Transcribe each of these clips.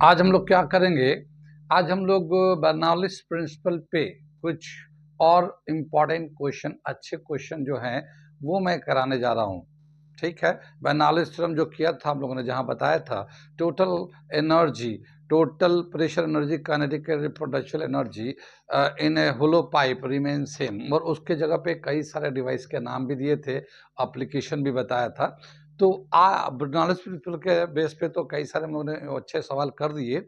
आज हम लोग क्या करेंगे? आज हम लोग बर्नौलिस प्रिंसिपल पे कुछ और इम्पोर्टेंट क्वेश्चन, अच्छे क्वेश्चन जो हैं वो मैं कराने जा रहा हूँ। ठीक है, बर्नौलिस थ्योरम जो किया था हम लोगों ने, जहाँ बताया था total energy, total pressure energy, kinetic potential energy in a hollow pipe remain same, और उसके जगह पे कई सारे डिवाइस के नाम भी दिए थे, एप्लीकेशन भी बताया था। तो बर्नौलिस प्रिंसिपल के बेस पे तो कई सारे हम लोगों ने अच्छे सवाल कर दिए,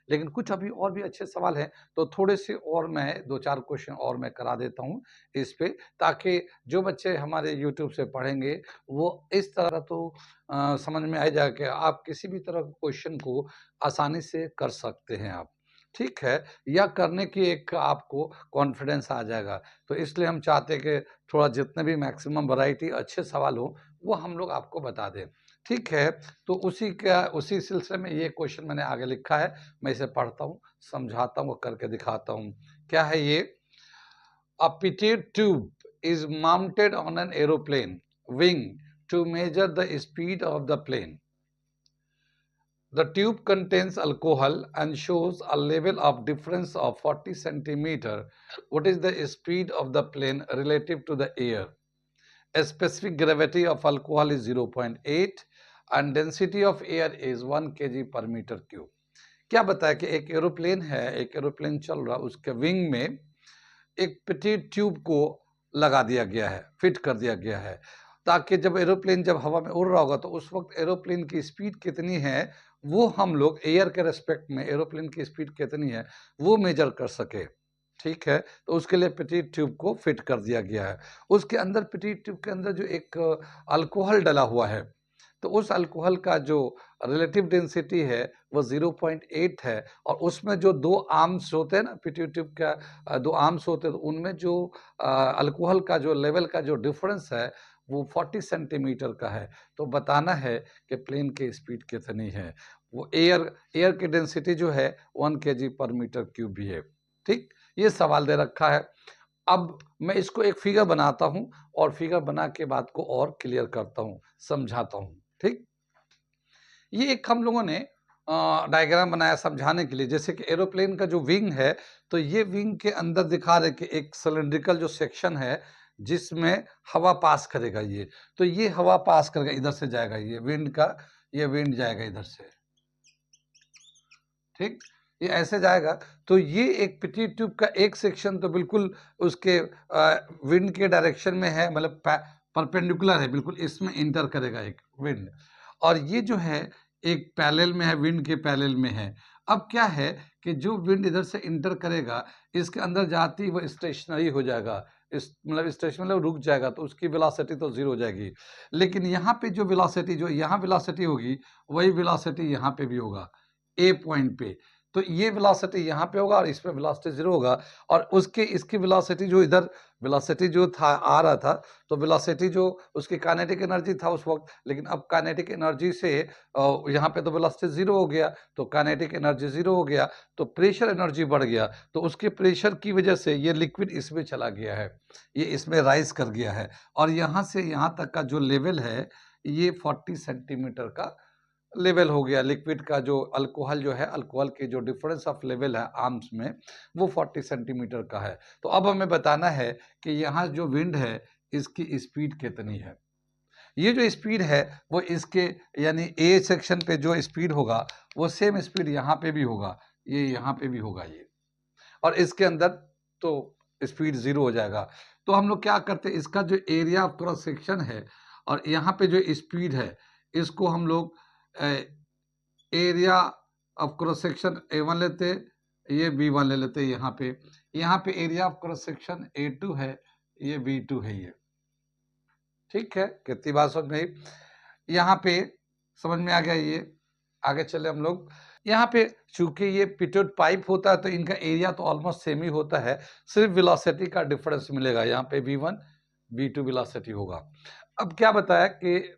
लेकिन कुछ अभी और भी अच्छे सवाल हैं, तो थोड़े से और मैं 2-4 क्वेश्चन और मैं करा देता हूँ इस पे, ताकि जो बच्चे हमारे यूट्यूब से पढ़ेंगे वो इस तरह तो समझ में आ जाए कि आप किसी भी तरह के क्वेश्चन को आसानी से कर सकते हैं आप। ठीक है? या करने की एक आपको कॉन्फिडेंस आ जाएगा। तो इसलिए हम चाहते हैं कि थोड़ा जितने भी मैक्सिमम वैरायटी अच्छे सवाल हों, वो हम लोग आपको बता दें। ठीक है? तो उसी सिलसिले में ये क्वेश्चन मैंने आगे लिखा है, मैं इसे पढ़ता हूँ, समझाता हूँ और करके दिखाता हूँ। क्या है ये? A petite tube is mounted on an aeroplane wing to measure the speed of the plane. The tube contains alcohol and shows a level of difference of 40 centimeter. What is the speed of the plane relative to the air? A specific gravity of alcohol is 0.8 and density of air is 1 kg per meter cube. क्या बताया कि एक aeroplane है, एक aeroplane चल रहा, उसके wing में एक पेटिट ट्यूब को लगा दिया गया है, फिट कर दिया गया है, ताकि जब एरोप्लेन जब हवा में उड़ रहा होगा तो उस वक्त एरोप्लेन की स्पीड कितनी है वो हम लोग एयर के रेस्पेक्ट में एरोप्लेन की स्पीड कितनी है वो मेजर कर सके। ठीक है, तो उसके लिए पेटिट ट्यूब को फिट कर दिया गया है। उसके अंदर पेटिट ट्यूब के अंदर जो एक अल्कोहल डला हुआ है, तो उस अल्कोहल का जो रिलेटिव डेंसिटी है वो 0.8 है, और उसमें जो दो आर्म्स होते हैं ना, पेटिट ट्यूब का दो आर्म्स होते हैं, तो उनमें जो अल्कोहल का जो लेवल का जो डिफरेंस है वो 40 सेंटीमीटर का है। तो बताना है कि प्लेन की स्पीड कितनी है। वो एयर की डेंसिटी जो है 1 केजी पर मीटर क्यूब भी है। ठीक, ये सवाल दे रखा है। अब मैं इसको एक फिगर बनाता हूँ और फिगर बना के बात को और क्लियर करता हूँ, समझाता हूँ। ठीक, ये एक हम लोगों ने डायग्राम बनाया समझाने के लिए, जैसे कि एरोप्लेन का जो विंग है, तो ये विंग के अंदर दिखा रहे कि एक सिलिंड्रिकल जो सेक्शन है जिसमें हवा पास करेगा ये, तो ये हवा पास करेगा, इधर से जाएगा ये विंड का, ये विंड जाएगा इधर से। ठीक, ये ऐसे जाएगा, तो ये एक पेटिट ट्यूब का एक सेक्शन तो बिल्कुल उसके विंड के डायरेक्शन में है, मतलब परपेंडिकुलर है, बिल्कुल इसमें इंटर करेगा एक विंड, और ये जो है एक पैरेलल में है, विंड के पैरेलल में है। अब क्या है कि जो विंड इधर से इंटर करेगा, इसके अंदर जाती वो स्टेशनरी हो जाएगा, इस मतलब स्टेशन मतलब रुक जाएगा, तो उसकी वेलोसिटी तो जीरो हो जाएगी। लेकिन यहाँ पे जो वेलोसिटी, जो यहाँ वेलोसिटी होगी, वही वेलोसिटी यहाँ पे भी होगा, ए पॉइंट पे। तो ये वेलोसिटी यहाँ पे होगा और इसमें वेलोसिटी जीरो होगा, और उसके इसकी वेलोसिटी जो इधर वेलोसिटी जो था आ रहा था, तो वेलोसिटी जो उसकी काइनेटिक एनर्जी था उस वक्त, लेकिन अब काइनेटिक एनर्जी से यहाँ पे तो वेलोसिटी जीरो हो गया, तो काइनेटिक एनर्जी जीरो हो गया, तो प्रेशर एनर्जी बढ़ गया, तो उसके प्रेशर की वजह से ये लिक्विड इसमें चला गया है, ये इसमें राइज कर गया है, और यहाँ से यहाँ तक का जो लेवल है ये 40 सेंटीमीटर का लेवल हो गया। लिक्विड का जो अल्कोहल जो है, अल्कोहल की जो डिफरेंस ऑफ लेवल है आर्म्स में, वो 40 सेंटीमीटर का है। तो अब हमें बताना है कि यहाँ जो विंड है इसकी स्पीड कितनी है। ये जो स्पीड है वो इसके यानी ए सेक्शन पे जो स्पीड होगा वो सेम स्पीड यहाँ पे भी होगा, ये यहाँ पे भी होगा ये, और इसके अंदर तो स्पीड जीरो हो जाएगा। तो हम लोग क्या करते हैं, इसका जो एरिया ऑफ क्रॉस सेक्शन है और यहाँ पे जो स्पीड है, इसको हम लोग area of cross section A1 लेते, ये B1 ले लेते, यहाँ पे area of cross section A2 है, ये B2 है ये। ठीक है, कितनी बात समझ में आई? यहाँ पे समझ में आ गया ये। आगे चले हम लोग। यहाँ पे चूंकि ये पिटोट पाइप होता है तो इनका एरिया तो ऑलमोस्ट सेम ही होता है, सिर्फ वेलोसिटी का डिफरेंस मिलेगा, यहाँ पे V1 B2 वेलोसिटी होगा। अब क्या बताया कि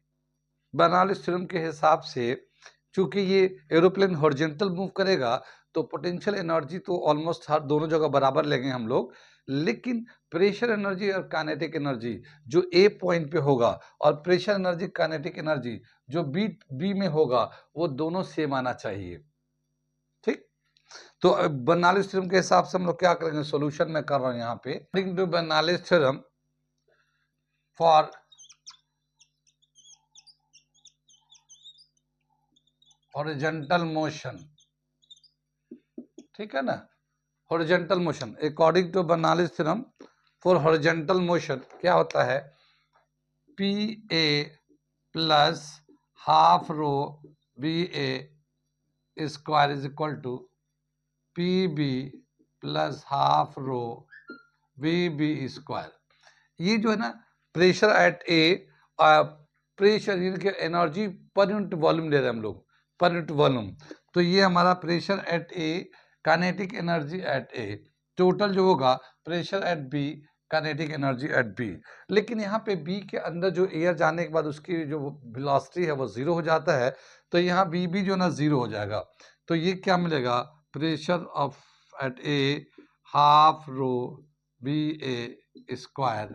बर्नौलिस थ्योरम के हिसाब से चूंकि ये एरोप्लेन हॉरिजॉन्टल मूव करेगा, तो पोटेंशियल एनर्जी तो ऑलमोस्ट हर दोनों जगह बराबर लेंगे हम लोग, लेकिन प्रेशर एनर्जी और काइनेटिक एनर्जी जो ए पॉइंट पे होगा और प्रेशर एनर्जी काइनेटिक एनर्जी जो बी में होगा वो दोनों सेम आना चाहिए। ठीक। तो बर्नौलीज थ्योरम के हिसाब से हम लोग क्या करेंगे, सॉल्यूशन में कर रहे हैं यहाँ पे, according to Bernoulli's theorem for horizontal motion, ठीक है ना, horizontal motion, according to Bernoulli's theorem for horizontal motion क्या होता है, P A plus half rho B A square is equal to P B plus half rho V B square. ये जो है ना प्रेशर एट ए, प्रेशर इनके energy per unit volume ले रहे हैं हम लोग, पर यूनिट वॉल्यूम। तो ये हमारा pressure at A, kinetic energy at A, total जो होगा pressure at B, kinetic energy at B. लेकिन यहाँ पे बी के अंदर जो एयर जाने के बाद उसकी जो वेलोसिटी है वो जीरो हो जाता है, तो यहाँ बी भी जो ना जीरो हो जाएगा। तो ये क्या मिलेगा, pressure of at A half rho B A square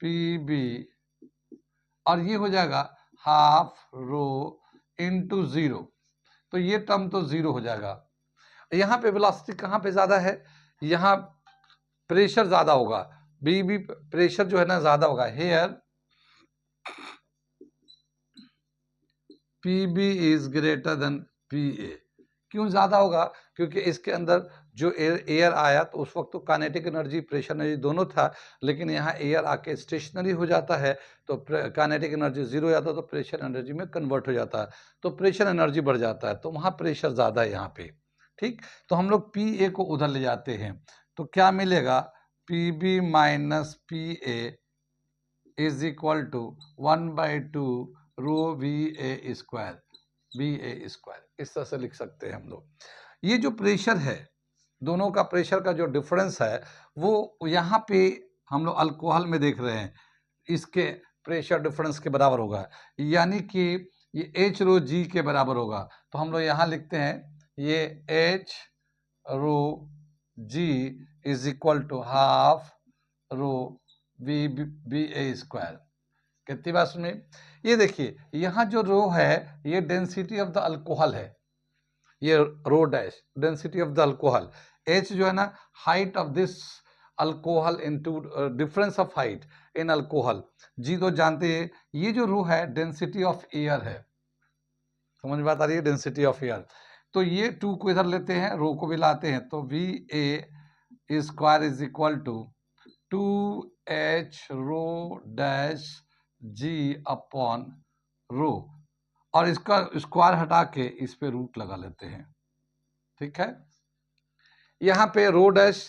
P B, और ये हो जाएगा हाफ रो इंटू जीरो, तो ये टर्म तो जीरो हो जाएगा। यहाँ पे वेलोसिटी कहाँ पे ज्यादा है, यहाँ प्रेशर ज्यादा होगा, बी बी प्रेशर जो है ना ज्यादा होगा, here P B is greater than P A. क्यों ज्यादा होगा, क्योंकि इसके अंदर जो एयर आया तो उस वक्त तो काइनेटिक एनर्जी प्रेशर एनर्जी दोनों था, लेकिन यहाँ एयर आके स्टेशनरी हो जाता है तो काइनेटिक एनर्जी जीरो हो जाता है, तो प्रेशर एनर्जी में कन्वर्ट हो जाता है, तो प्रेशर एनर्जी बढ़ जाता है, तो वहाँ प्रेशर ज़्यादा है यहाँ पे। ठीक, तो हम लोग पी ए को उधर ले जाते हैं, तो क्या मिलेगा, P B minus P A is equal to 1/2 rho V A square B A square, इस तरह से लिख सकते हैं हम लोग। ये जो प्रेशर है, दोनों का प्रेशर का जो डिफरेंस है वो यहाँ पे हम लोग अल्कोहल में देख रहे हैं, इसके प्रेशर डिफरेंस के बराबर होगा, यानी कि ये एच रो जी के बराबर होगा। तो हम लोग यहाँ लिखते हैं ये H rho G is equal to half rho B B A square. कितनी बात सुनिए, ये देखिए यहाँ जो रो है ये डेंसिटी ऑफ द अल्कोहल है, ये rho dash density of the alcohol, h जो है ना height of this alcohol into difference of height in alcohol, जी तो जानते हैं, ये जो रो है डेंसिटी ऑफ एयर है, समझ में बात आ रही है, डेंसिटी ऑफ एयर। तो ये 2 को इधर लेते हैं, रो को भी लाते हैं, तो V A square is equal to 2h rho dash G upon rho, और इसका स्क्वायर हटा के इस पे रूट लगा लेते हैं। ठीक है, यहाँ पे रो डैश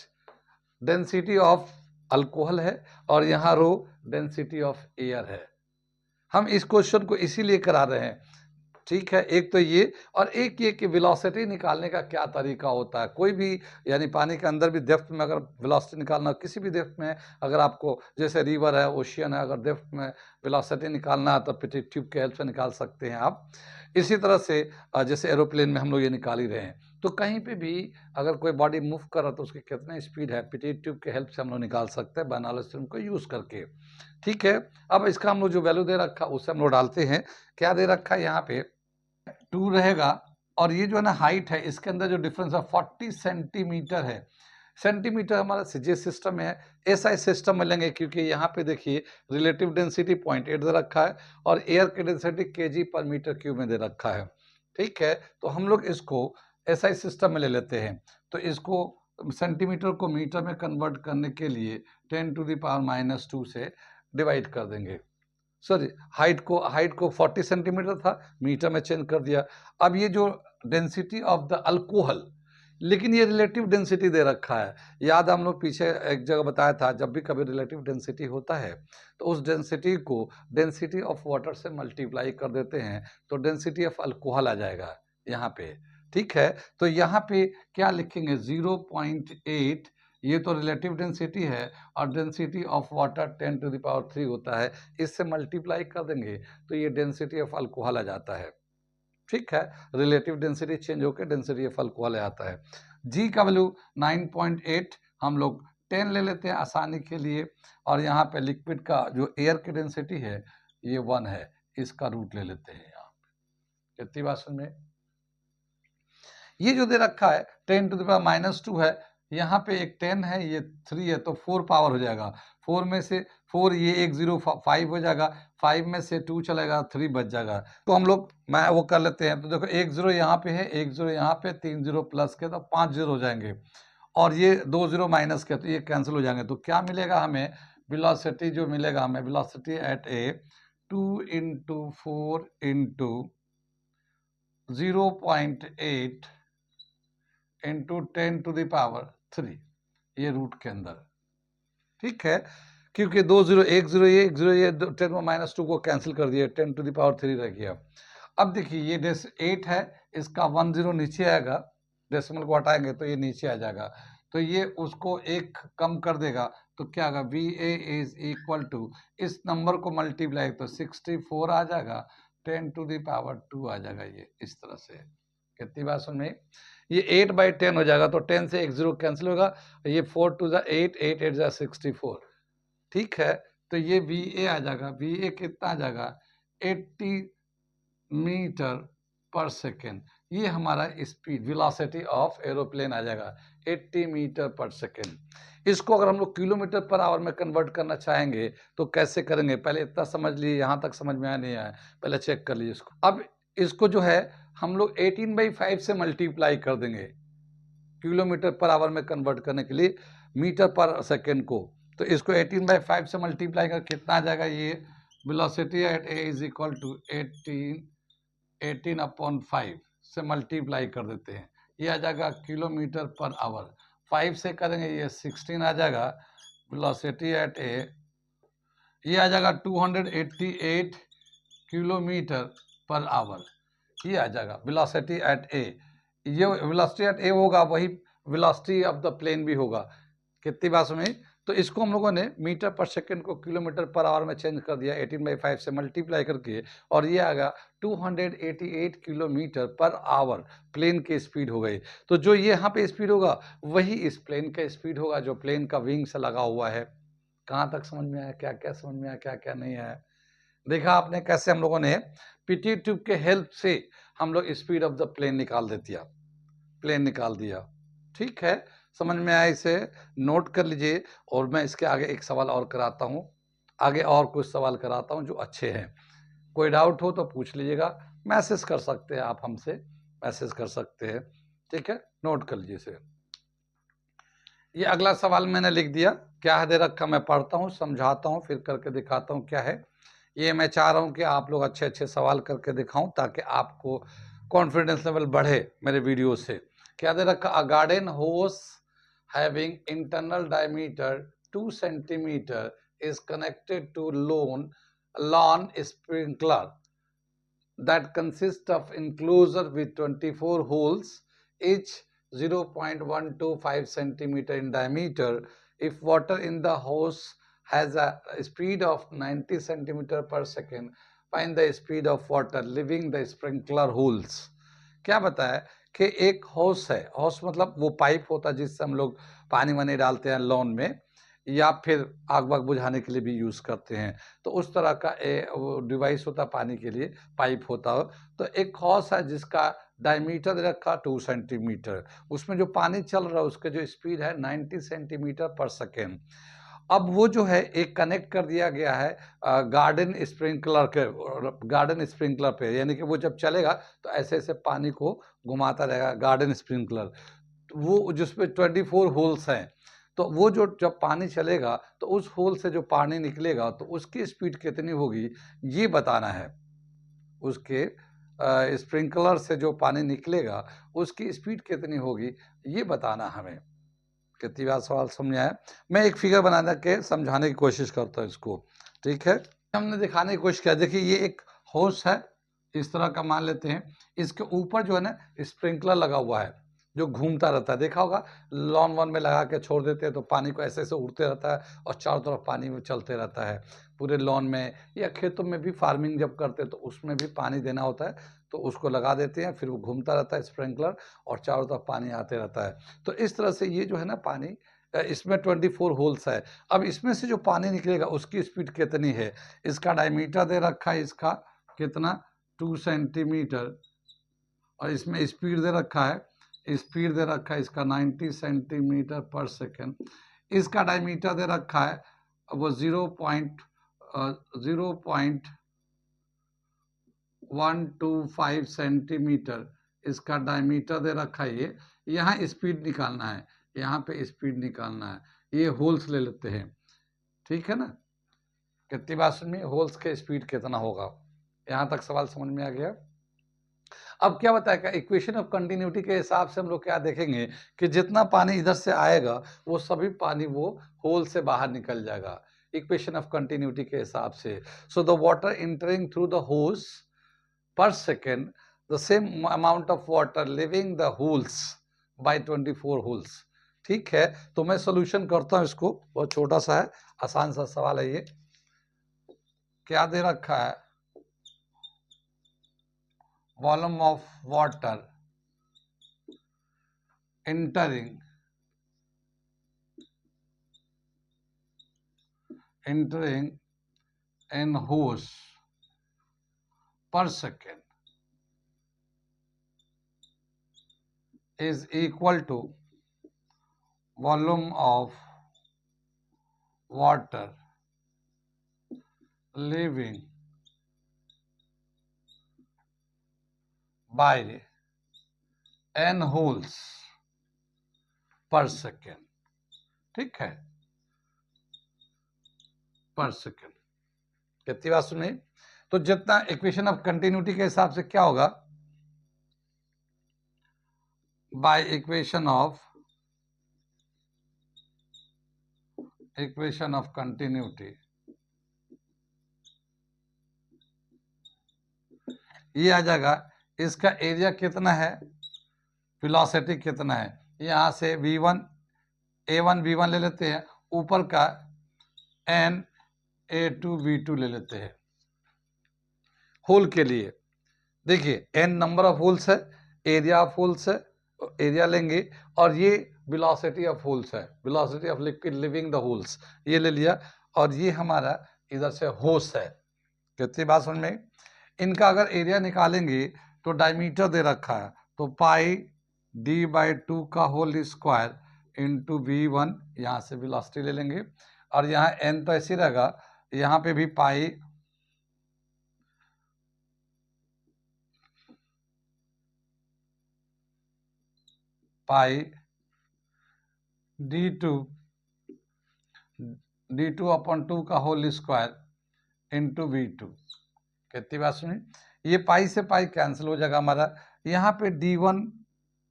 डेंसिटी ऑफ अल्कोहल है और यहाँ रो डेंसिटी ऑफ एयर है। हम इस क्वेश्चन को इसीलिए करा रहे हैं, ठीक है, एक तो ये, और एक ये कि वेलोसिटी निकालने का क्या तरीका होता है, कोई भी यानी पानी के अंदर भी डेप्थ में अगर वेलोसिटी निकालना, किसी भी डेप्थ में अगर आपको, जैसे रिवर है, ओशियन है, अगर डेप्थ में वेलोसिटी निकालना है तो पिटिट ट्यूब के हेल्प से निकाल सकते हैं आप। इसी तरह से जैसे एरोप्लेन में हम लोग ये निकाल ही रहे हैं, तो कहीं पे भी अगर कोई बॉडी मूव कर रहा है तो उसकी कितनी स्पीड है, पिटिट ट्यूब के हेल्प से हम लोग निकाल सकते हैं बर्नौलीज थ्योरम को यूज करके। ठीक है, अब इसका हम लोग जो वैल्यू दे रखा उसे हम लोग डालते हैं, क्या दे रखा है यहाँ पे 2 रहेगा, और ये जो है ना हाइट है, इसके अंदर जो डिफरेंस है 40 सेंटीमीटर है, सेंटीमीटर हमारा सीजीएस सिस्टम में है, एसआई सिस्टम में लेंगे, क्योंकि यहाँ पे देखिए रिलेटिव डेंसिटी 0.8 दे रखा है और एयर की डेंसिटी केजी पर मीटर क्यूब में दे रखा है। ठीक है, तो हम लोग इसको एसआई सिस्टम में ले लेते हैं, तो इसको सेंटीमीटर को मीटर में कन्वर्ट करने के लिए 10⁻⁻2 से डिवाइड कर देंगे। सॉरी, हाइट को 40 सेंटीमीटर था, मीटर में चेंज कर दिया। अब ये जो डेंसिटी ऑफ द अल्कोहल, लेकिन ये रिलेटिव डेंसिटी दे रखा है, याद हम लोग पीछे एक जगह बताया था, जब भी कभी रिलेटिव डेंसिटी होता है तो उस डेंसिटी को डेंसिटी ऑफ वाटर से मल्टीप्लाई कर देते हैं, तो डेंसिटी ऑफ अल्कोहल आ जाएगा यहाँ पे। ठीक है, तो यहाँ पे क्या लिखेंगे, 0.8, ये तो रिलेटिव डेंसिटी है, और डेंसिटी ऑफ वाटर 10⁻³ होता है, इससे मल्टीप्लाई कर देंगे तो ये डेंसिटी ऑफ अल्कोहल आ जाता है। ठीक है, रिलेटिव डेंसिटी चेंज होकर डेंसिटी ऑफ अल्कोहल आता है। जी का वैल्यू 9.8, हम लोग 10 ले लेते हैं आसानी के लिए, और यहाँ पे लिक्विड का जो एयर की डेंसिटी है ये 1 है, इसका रूट ले लेते हैं यहाँ पे। कितनी बात सुन में, ये जो दे रखा है 10 टू द पावर -2 है, यहाँ पे एक 10 है, ये 3 है, तो 4 पावर हो जाएगा। 4 में से 4 ये 1 0 5 हो जाएगा, 5 में से 2 चलेगा, 3 बच जाएगा। तो हम लोग मैं वो कर लेते हैं। तो देखो 1 0 यहाँ पे है, 1 0 यहाँ पे, 3 0 प्लस के तो 5 0 हो जाएंगे, और ये 2 0 माइनस के तो ये कैंसिल हो जाएंगे। तो क्या मिलेगा हमें, वेलोसिटी जो मिलेगा हमें, velocity at A 2 × 4 × 0.8 × 10 to the power 3, ये रूट के अंदर, ठीक है। क्योंकि 2 0 1 0 ये 1 0 ये 10 में -2 को कैंसिल कर दिया, 10 टू द पावर 3 रह गया। अब देखिए ये 8 है, इसका 1 0 नीचे आएगा, डेसिमल को हटाएंगे तो ये नीचे आ जाएगा, तो ये उसको एक कम कर देगा, तो क्या होगा, VA इज इक्वल टू, इस नंबर को मल्टीप्लाई तो 64 आ जाएगा, 10 टू द पावर 2 आ जाएगा। ये इस तरह से, कितनी बात समझ में, ये 8/10 हो जाएगा, तो 10 से 1 0 कैंसिल होगा, ये 4 2 8 8 8 64, ठीक है। तो ये VA आ जाएगा, VA कितना आ जाएगा, 80 मीटर पर सेकेंड, ये हमारा स्पीड वेलोसिटी ऑफ एरोप्लेन आ जाएगा, 80 मीटर पर सेकेंड। इसको अगर हम लोग किलोमीटर पर आवर में कन्वर्ट करना चाहेंगे तो कैसे करेंगे, पहले इतना समझ लीजिए, यहाँ तक समझ में आया नहीं आया, पहले चेक कर लीजिए इसको। अब इसको जो है हम लोग 18/5 से मल्टीप्लाई कर देंगे किलोमीटर पर आवर में कन्वर्ट करने के लिए मीटर पर सेकेंड को, तो इसको 18/5 से मल्टीप्लाई कर कितना आ जाएगा, ये velocity at A is equal to 18/5 से मल्टीप्लाई कर देते हैं, ये आ जाएगा किलोमीटर पर आवर। 5 से करेंगे ये 16 आ जाएगा, वेलोसिटी एट ए ये आ जाएगा 288 किलोमीटर पर आवर, ये आ जाएगा वेलोसिटी एट ए। ये वेलोसिटी एट ए होगा, वही वेलोसिटी ऑफ द प्लेन भी होगा, कितनी बात सुनी। तो इसको हम लोगों ने मीटर पर सेकंड को किलोमीटर पर आवर में चेंज कर दिया 18/5 से मल्टीप्लाई करके, और ये आ गया 288 किलोमीटर पर आवर प्लेन की स्पीड हो गई। तो जो ये यहाँ पे स्पीड होगा वही इस प्लेन का स्पीड होगा जो प्लेन का विंग से लगा हुआ है। कहाँ तक समझ में आया, क्या क्या समझ में आया, क्या क्या नहीं आया। देखा आपने कैसे हम लोगों ने पीटी ट्यूब के हेल्प से हम लोग स्पीड ऑफ द प्लेन निकाल दिया, ठीक है। समझ में आया, इसे नोट कर लीजिए, और मैं इसके आगे एक सवाल और कराता हूँ, आगे और कुछ सवाल कराता हूँ जो अच्छे हैं। कोई डाउट हो तो पूछ लीजिएगा, मैसेज कर सकते हैं आप हमसे, मैसेज कर सकते हैं, ठीक है। नोट कर लीजिए इसे। ये अगला सवाल मैंने लिख दिया, क्या है दे रखा, मैं पढ़ता हूँ, समझाता हूँ, फिर करके दिखाता हूँ क्या है। ये मैं चाह रहा हूँ कि आप लोग अच्छे अच्छे सवाल करके दिखाऊं ताकि आपको कॉन्फिडेंस लेवल बढ़े मेरे वीडियो से। क्या दे रखा, a garden hose having internal diameter 2 centimetre is connected to lawn sprinkler that consists of enclosure with 24 holes, each 0.125 centimeter in diameter. If water in the hose has a speed of 90 centimeter per second, find the speed of water leaving the sprinkler holes. क्या बताया कि एक होस है, होस मतलब वो pipe होता है जिससे हम लोग पानी वानी डालते हैं लॉन में, या फिर आग वाग बुझाने के लिए भी यूज़ करते हैं। तो उस तरह का वो डिवाइस होता है पानी के लिए, पाइप होता हो। तो एक हॉस है जिसका डायमीटर दे रखा 2 सेंटीमीटर, उसमें जो पानी चल रहा है उसका जो स्पीड है 90 सेंटीमीटर पर सेकेंड। अब वो जो है एक कनेक्ट कर दिया गया है गार्डन स्प्रिंकलर पे, यानी कि वो जब चलेगा तो ऐसे ऐसे पानी को घुमाता रहेगा गार्डन स्प्रिंकलर, वो जिसपे 24 होल्स हैं। तो वो जो जब पानी चलेगा तो उस होल से जो पानी निकलेगा तो उसकी स्पीड कितनी होगी ये बताना है। उसके स्प्रिंकलर से जो पानी निकलेगा उसकी स्पीड कितनी होगी ये बताना हमें। कितनी बार सवाल समझ आया। मैं एक फिगर बनाने के समझाने की कोशिश करता हूँ इसको, ठीक है। हमने दिखाने की कोशिश किया, देखिए ये एक होस है इस तरह का मान लेते हैं, इसके ऊपर जो है ना स्प्रिंकलर लगा हुआ है जो घूमता रहता है, देखा होगा लॉन वन में लगा के छोड़ देते हैं तो पानी को ऐसे ऐसे उड़ते रहता है और चारों तरफ पानी में चलते रहता है पूरे लॉन में, या खेतों में भी फार्मिंग जब करते हैं तो उसमें भी पानी देना होता है तो उसको लगा देते हैं, फिर वो घूमता रहता है स्प्रिंकलर और चारों तरफ पानी आते रहता है। तो इस तरह से ये जो है ना पानी, इसमें 24 होल्स है। अब इसमें से जो पानी निकलेगा उसकी स्पीड कितनी है, इसका डायमीटर दे रखा है, इसका कितना 2 सेंटीमीटर, और इसमें स्पीड दे रखा है स्पीड दे रखा है इसका 90 सेंटीमीटर पर सेकेंड, इसका डायमीटर दे रखा है वो 0.125 सेंटीमीटर इसका डायमीटर दे रखा है। ये यहाँ स्पीड निकालना है, यहाँ पे स्पीड निकालना है, ये होल्स ले लेते हैं, ठीक है ना। कितनी बात सुनिए, होल्स के स्पीड कितना होगा, यहाँ तक सवाल समझ में आ गया। अब क्या बताएगा, इक्वेशन ऑफ कंटिन्यूटी के हिसाब से हम लोग क्या देखेंगे कि जितना पानी इधर से आएगा वो सभी पानी वो होल से बाहर निकल जाएगा इक्वेशन ऑफ कंटिन्यूटी के हिसाब से। So the water entering through the holes per second, the same amount of water leaving the holes by 24 holes. ठीक है, तो मैं सोल्यूशन करता हूं इसको, बहुत छोटा सा है, आसान सा सवाल है ये। क्या दे रखा है, volume of water entering in hose per second is equal to volume of water leaving by n holes per second। ठीक है, पर सेकेंड। कितनी बात सुनिए, तो जितना इक्वेशन ऑफ कंटिन्यूटी के हिसाब से क्या होगा, बाय इक्वेशन ऑफ कंटिन्यूटी, ये आ जाएगा, इसका एरिया कितना है, वेलोसिटी कितना है, यहां से v1 a1 v1 ले लेते हैं, ऊपर का n a2 v2 ले लेते हैं होल के लिए। देखिए n नंबर ऑफ होल्स है, एरिया ऑफ होल्स है, एरिया लेंगे, और ये वेलोसिटी ऑफ होल्स है, velocity of liquid living the holes, ये ले लिया, और ये हमारा इधर से होस है। कितनी बात समझ में, इनका अगर एरिया निकालेंगे तो डायमीटर दे रखा है, तो पाई d/2 का होल स्क्वायर इंटू v1, यहाँ से वेलोसिटी ले लेंगे, और यहाँ n तो ऐसे रहेगा, यहाँ पे भी पाई d2/2 का होल स्क्वायर इंटू v2। कितनी बात सुनी, ये पाई से पाई कैंसिल हो जाएगा हमारा, यहाँ पे d1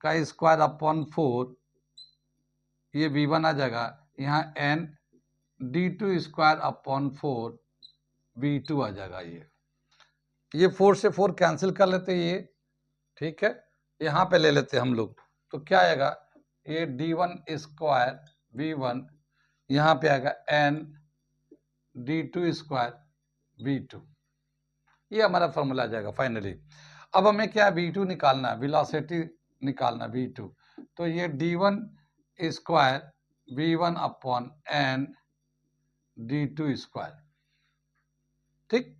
का स्क्वायर अपॉन 4, ये v1 आ जाएगा, यहाँ n d2 square upon 4 v2 आ जाएगा। ये 4 से 4 कैंसिल कर लेते हैं ये, ठीक है, यहाँ पे ले लेते हैं हम लोग, तो क्या आएगा, ये d1 स्क्वायर v1, यहाँ पे आएगा n d2 स्क्वायर v2, ये हमारा फॉर्मूला आ जाएगा फाइनली। अब हमें क्या v2 निकालना है, वेलोसिटी निकालना v2, तो ये d1 square v1 upon n d2 square, ठीक,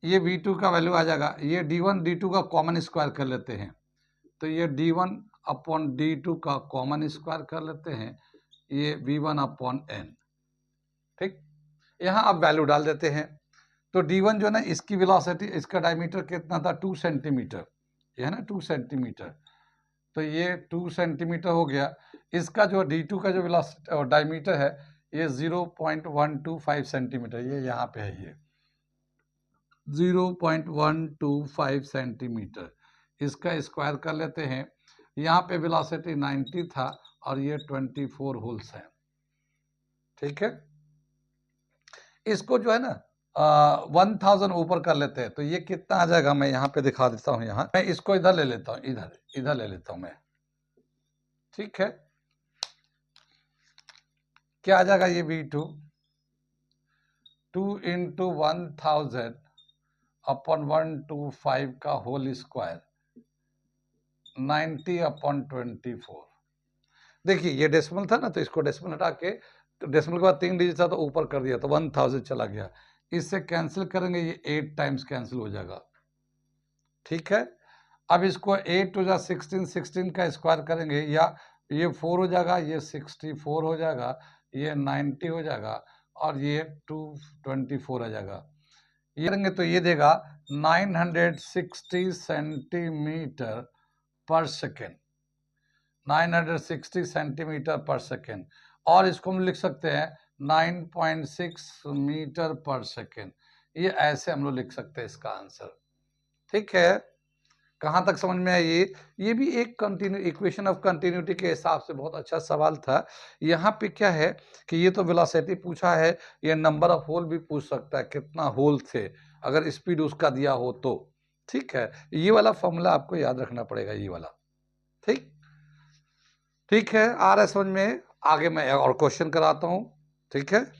ये v2 का वैल्यू आ जाएगा, ये d1 d2 का कॉमन स्क्वायर कर लेते हैं, तो ये d1 अपॉन d2 का कॉमन स्क्वायर कर लेते हैं, ये v1 अपॉन n, ठीक, यहाँ आप वैल्यू डाल देते हैं, तो d1 जो है ना, इसकी वेलोसिटी, इसका डायमीटर कितना था, 2 सेंटीमीटर, ये है ना 2 सेंटीमीटर, तो ये 2 सेंटीमीटर हो गया, इसका जो d2 का जो वेलोसिटी और डायमीटर है ये 0.125 सेंटीमीटर, ये यहाँ पे है, ये 0.125 सेंटीमीटर, इसका स्क्वायर कर लेते हैं, यहाँ पे वेलोसिटी 90 था और ये 24 होल्स है, ठीक है। इसको जो है ना 1000 ऊपर कर लेते हैं, तो ये कितना आ जाएगा, मैं यहाँ पे दिखा देता हूँ, यहाँ मैं इसको इधर ले लेता हूँ, इधर ले लेता हूँ मैं, ठीक है, क्या आ जाएगा, ये v2 2 इंटू 1000 अपॉन 125 का होल स्क्वायर 90 अपॉन 24। देखिए ये डेसिमल था ना, तो इसको डेसिमल हटा के, तो डेसिमल के बाद 3 डिजिट था तो ऊपर कर दिया, तो 1000 चला गया, इससे कैंसिल करेंगे, ये 8 टाइम्स कैंसिल हो जाएगा, ठीक है। अब इसको 8 टू जा 16, 16 का स्क्वायर करेंगे, या ये 4 हो जाएगा, ये 64 हो जाएगा, ये 90 हो जाएगा, और ये 224 आ जाएगा। ये करेंगे तो ये देगा 960 सेंटीमीटर पर सेकेंड, 960 सेंटीमीटर पर सेकेंड, और इसको हम लिख सकते हैं 9.6 मीटर पर सेकेंड। ये ऐसे हम लोग लिख सकते हैं इसका आंसर। ठीक है, कहाँ तक समझ में आई ये भी एक कंटिन्यू इक्वेशन ऑफ कंटिन्यूटी के हिसाब से बहुत अच्छा सवाल था। यहाँ पे क्या है कि ये तो वेलोसिटी पूछा है, ये नंबर ऑफ होल भी पूछ सकता है, कितना होल थे अगर स्पीड उसका दिया हो तो। ठीक है, ये वाला फॉर्मूला आपको याद रखना पड़ेगा, ये वाला। ठीक ठीक है, आ रहा है समझ में? आगे मैं और क्वेश्चन कराता हूँ। ठीक है।